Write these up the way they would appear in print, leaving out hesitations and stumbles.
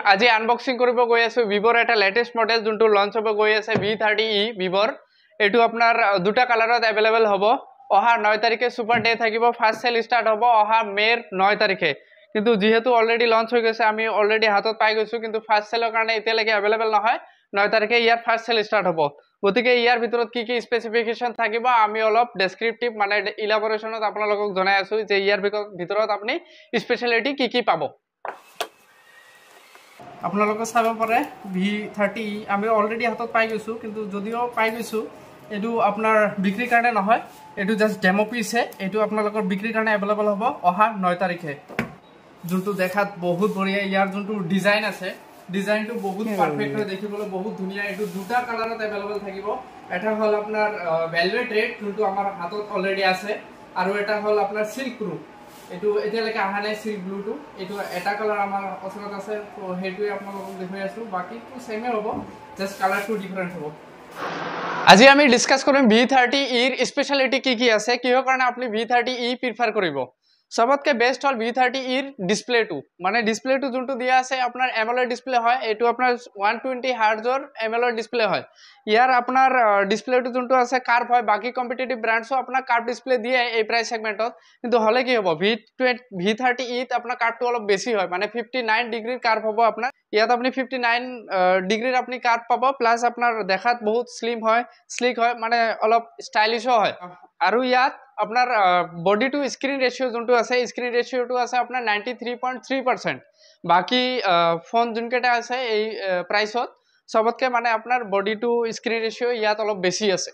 আজি আনবক্সিং কৰিব গৈ আছো ভিভোৰ এটা লেটেষ্ট মডেল যোনটো লঞ্চ হ'ব গৈ আছে V30e ভিভোৰ এটো আপোনাৰ দুটা কালাৰত अवेलेबल হ'ব অহা 9 তাৰিখে সুপাৰ ডে থাকিব ফাৰ্স্ট সেল ষ্টাৰ্ট হ'ব অহা মেৰ 9 তাৰিখে কিন্তু যেহেতু অলৰেডি লঞ্চ হৈ গৈছে আমি অলৰেডি হাতত পাই গৈছো কিন্তু ফাৰ্স্ট সেলৰ কাৰণে এতিয়ালৈকে अवेलेबल নহয় 9 তাৰিখে ইয়াৰ ফাৰ্স্ট সেল ষ্টাৰ্ট হ'ব গতিকে ইয়াৰ ভিতৰত কি স্পেসিফিকেশন থাকিব আমি অলপ ডেসক্ৰিপটিভ মানে ইলাবৰেশনত আপোনালোকক জনাই আছো যে ইয়াৰ ভিতৰত আপুনি স্পেশালিটি কি পাব আপোনালোকে চাব পাৰে V30 আমি অলৰেডি হাতত পাই গৈছো কিন্তু যদিও পাই গৈছো এটো আপোনাৰ বিক্ৰী কাৰণে নহয় এটো জাস্ট ডেমো পিস হে এটো আপোনালোকৰ বিক্ৰী কাৰণে अवेलेबल হ'ব অহা 9 তাৰিখে যোনটো দেখাত বহুত বঢ়িয়া ইয়াৰ যোনটো ডিজাইন আছে ডিজাইনটো বহুত পাৰফেক্ট হয় দেখিবলৈ বহুত ধুনিয়া এটো দুটা কালাৰত अवेलेबल থাকিব এটা হল আপোনাৰ ভেলভেট ৰেড যোনটো আমাৰ হাতত অলৰেডি আছে আৰু এটা হল আপোনাৰ সিল্ক ব্লু এটো এতিয়ালৈকে আহা নাই সিল্ক ব্লু টো এটো এটা কালাৰ আমাৰ ওচৰত আছে তো হেতুই আপোনালোকক দেখাই আছো বাকি তো সেমে হ'ব জাস্ট কালাৰটো ডিফাৰেন্ট হ'ব আজি আমি ডিসকাস কৰিম V30e এৰ স্পেশালিটি কি আছে কিহৰ কাৰণে আপুনি V30e প্ৰিফাৰ কৰিব সবতকে বেস্ট হল V30e এৰ ডিসপ্লে টু মানে ডিসপ্লে টু যোনটো দিয়া আছে আপোনাৰ AMOLED ডিসপ্লে হয় এটো আপোনাৰ 120 হাৰ্জৰ AMOLED ডিসপ্লে হয় ইয়াৰ আপোনাৰ ডিসপ্লে টু যোনটো আছে কাৰ্ভ হয় বাকি কম্পিটিটিভ ব্ৰ্যান্ডসও আপোনাৰ কাৰ্ভ ডিসপ্লে দিয়ে এই প্ৰাইস সেগমেন্টত কিন্তু হলে কি হ'ব V30e ত আপোনাৰ কাৰ্ভটো অলপ বেছি হয় মানে 59 ডিগ্ৰীৰ কাৰ্ভ হ'ব আপোনাৰ ইয়াত আপুনি 59 ডিগ্ৰীৰ আপুনি কাৰ্ভ পাব প্লাস আপোনাৰ দেখাত বহুত স্লিম হয় স্লিক হয় মানে অলপ স্টাইলিশও হয় আৰু ইয়াত আপোনাৰ বডি টু স্ক্ৰিন ৰেশিও যোনটো আছে স্ক্ৰিন ৰেশিওটো আছে আপোনাৰ 93.3% বাকি ফোন যোনকেটা আছে এই প্ৰাইসত সবতকে মানে আপোনাৰ বডি টু স্ক্ৰিন ৰেশিও ইয়াত অলপ বেছি আছে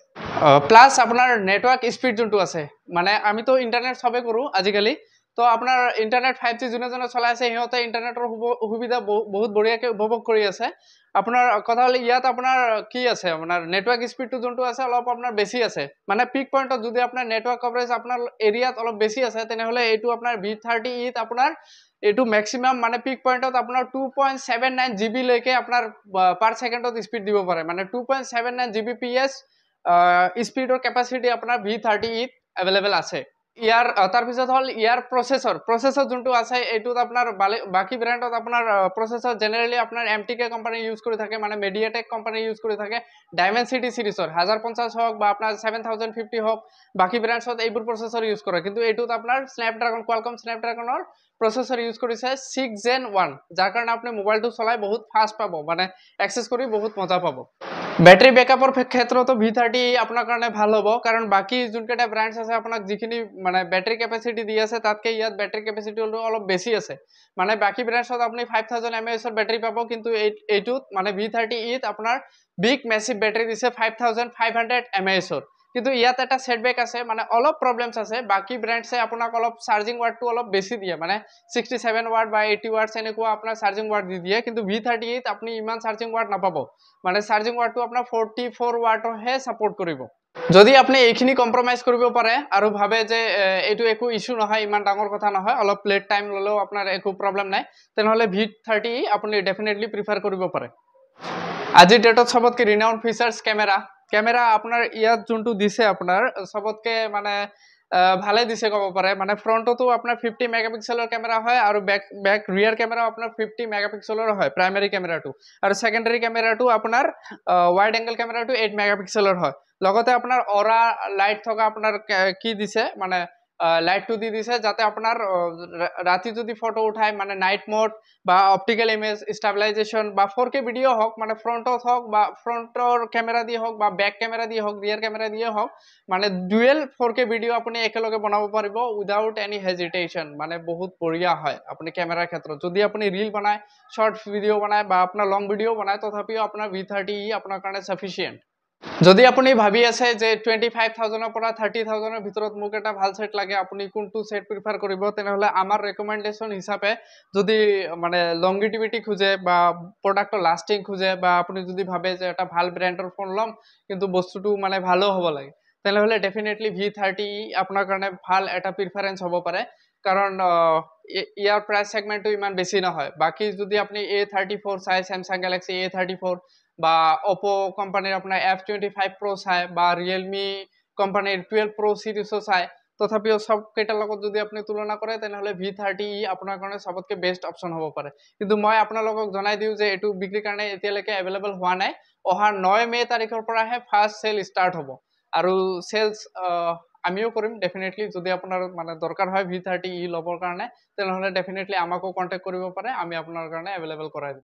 প্লাস আপোনাৰ নেটওয়াৰ্ক স্পিড যোনটো আছে মানে আমি তো ইন্টাৰনেট সবে কৰো আজিকালি তো আপোনাৰ ইন্টাৰনেট 5G যোনে চলাই আছে হিহতে ইন্টাৰনেটৰ সুবিধা বহুত বঢ়িয়াকে উপভোগ কৰি আছে আপোনাৰ কথা হল ইয়াত আপোনাৰ কি আছে আপোনাৰ নেটওয়াৰ্ক স্পিডটো যোনটো আছে অলপ আপোনাৰ বেছি আছে মানে পিক পয়েন্টত যদি আপোনাৰ নেটওয়াৰ্ক কভাৰেজ আপোনাৰ এৰিয়াত অলপ বেছি আছে তেনে হলে এইটো আপোনাৰ V30e ত আপোনাৰ এটো ম্যাক্সিমাম মানে পিক পয়েন্টত আপোনাৰ 2.79 GB লৈকে আপোনাৰ পাৰ সেকেন্ডত স্পিড দিব পাৰে মানে 2.79 Gbps স্পিডৰ ক্যাপাসিটি আপোনাৰ V30e ত अवेलेबल আছে ইয়াৰ তাৰ পিছত হল ইয়াৰ প্ৰসেসৰ যোনটো আছে এটোত আপোনাৰ বাকি ব্ৰ্যান্ডত আপোনাৰ প্ৰসেসৰ জেনাৰেলি আপোনাৰ MTK কোম্পানী ইউজ কৰি থাকে মানে মেডিয়াটেক কোম্পানী ইউজ কৰি থাকে ডাইমেনসিটি সিৰিজৰ 1050 হওক বা আপোনাৰ 7050 হওক বাকি ব্ৰ্যান্ডছত এইবোৰ প্ৰসেসৰ ইউজ কৰে কিন্তু এটোত আপোনাৰ স্ন্যাপড্ৰাগন কোয়ালকম স্ন্যাপড্ৰাগনৰ প্ৰসেসৰ ইউজ কৰিছে 6 Gen 1 যাৰ কাৰণে আপুনি মোবাইলটো চলাই বহুত ফাস্ট পাব মানে অ্যাক্সেস কৰি বহুত মজা পাব ব্যাটাৰি ব্যাকআপৰ ক্ষেত্ৰতো V30e আপোনাৰ কাৰণে ভাল হ'ব কাৰণ বাকি যোনকেটা ব্র্যান্ডস আছে আপোনাক যিখিনি মানে ব্যাটারি ক্যাপাসিটি দি আছে তাতকে ইয়াত ব্যাটারি ক্যাপাসিটি অলপ বেছি আছে মানে বাকি ব্র্যান্ডসত আপুনি 5000 mAh ৰ ব্যাটাৰি পাব কিন্তু এইটোত মানে V30e ত আপোনাৰ বিগ ম্যাসিভ ব্যাটাৰি দিছে 5500 mAh ৰ কিন্তু ইয়াত এটা সেটব্যাক আছে মানে অলপ প্ৰবলেমছ আছে বাকি ব্ৰ্যান্ডসে আপোনাক অলপ চাৰ্জিং ওয়াটটো অলপ বেছি দিয়ে মানে 67 ওয়াট বা 80 ওয়াটছ এনেকুৱা আপোনাৰ চাৰ্জিং ওয়াট দি দিয়ে কিন্তু V30e ত আপুনি ইমান চাৰ্জিং ওয়াট নাপাব মানে চাৰ্জিং ওয়াটটো আপোনাৰ 44 ওয়াটৰ হে সাপোৰ্ট কৰিব যদি আপনি এইখিনি কম্প্ৰোমাইজ কৰিব পাৰে আৰু ভাবে যে এটো একো ইস্যু নহয় ইমান ডাঙৰ কথা নহয় অলপ লেট টাইম ললেও আপোনাৰ একো প্ৰবলেম নাই তেনেহলে V30e আপুনি ডেফিনেটলি প্ৰিফাৰ কৰিব পাৰে আজি ডেটত সবতকে ৰিনাউন্ড ফিচাৰ্স ক্যামেৰা আপোনাৰ ইয়াত যোনটো দিছে আপোনাৰ সবতকে মানে ভালে দিছে কব পাৰে মানে ফ্ৰন্টতো আপোনাৰ 50 মেগাপিক্সেলৰ ক্যামেৰা হয় আৰু ব্যাক ৰিয়াৰ ক্যামেৰা আপোনাৰ 50 মেগাপিক্সেলৰ হয় প্ৰাইমাৰী ক্যামেৰাটো আৰু সেকেন্ডাৰী ক্যামেৰাটো আপোনাৰ ওয়াইড এংগল ক্যামেৰাটো 8 মেগাপিক্সেলৰ হয় লগতে আপোনাৰ অৰা লাইট থকা আপোনাৰ কি দিছে মানে লাইটটো দি দিছে যাতে আপোনাৰ ৰাতি যদি ফটো উঠাই মানে নাইট মোড বা অপটিক্যাল ইমেজ স্টেবিলাইজেশন বা 4K ভিডিও হওক মানে ফ্ৰন্টত হওক বা ফ্ৰন্টৰ ক্যামেৰা দি হওক বা ব্যাক ক্যামেৰা দি হওক ৰিয়াৰ ক্যামেৰা দি হওক মানে ডুৱেল 4K ভিডিও আপুনি একেলগে বনাব পাৰিব উইদাউট এনি হেজিটেশন মানে বহুত বঢ়িয়া হয় আপুনি ক্যামেৰাৰ ক্ষেত্ৰত যদি আপুনি ৰীল বনায় শৰ্ট ভিডিও বনায় বা আপোনাৰ লং ভিডিও বনায় তথাপিও আপোনাৰ V30e আপোনাৰ কাৰণে সাফিসিয়েন্ট যদি আপুনি ভাবি আছে যে 25000 ৰ পৰা 30000 ৰ ভিতৰত মোক এটা ভাল সেট লাগে আপুনি কোনটো সেট প্ৰিফাৰ কৰিব তেনেহলে আমাৰ ৰেকমেন্ডেশন হিচাপে যদি মানে লংগিভিটি খুজে বা প্ৰডাক্টৰ লাস্টিং খুজে বা আপুনি যদি ভাবে যে এটা ভাল ব্ৰ্যান্ডৰ ফোন লম কিন্তু বস্তুটো মানে ভালো হ'ব লাগে তেনেহলে ডেফিনেটলি V30e আপোনাৰ কাৰণে ভাল এটা প্ৰিফাৰেন্স হ'ব পাৰে কাৰণ ইয়াৰ প্ৰাইস সেগমেন্টটো ইমান বেছি নহয় বাকি যদি আপনি A34 চাই Samsung Galaxy A34 বা Oppo কোম্পানিৰ আপোনাৰ F25 Pro চাই বা Realme কোম্পানিৰ 12 Pro সিৰিজও চাই তথাপিও সবকেইটাৰ লগত যদি আপুনি তুলনা কৰে তেনেহ'লে V30e আপোনাৰ কাৰণে সবতকৈ বেষ্ট অপশ্যন হ'ব পাৰে। কিন্তু মই আপোনালোকক জনাই দিওঁ যে এইটো বিক্ৰীৰ কাৰণে এতিয়ালৈকে এভেইলেবল হোৱা নাই। অহা 9 মে তাৰিখৰ পৰাহে ফাৰ্ষ্ট চেল ষ্টাৰ্ট হ'ব। আৰু চেলছ আমিও কৰিম ডেফিনেটলি। যদি আপোনাৰ মানে দৰকাৰ হয় V30e ল'বৰ কাৰণে তেনেহ'লে ডেফিনেটলি আমাকো কণ্টেক্ট কৰিব পাৰে, আমি আপোনাৰ কাৰণে এভেইলেবল কৰাই দিম।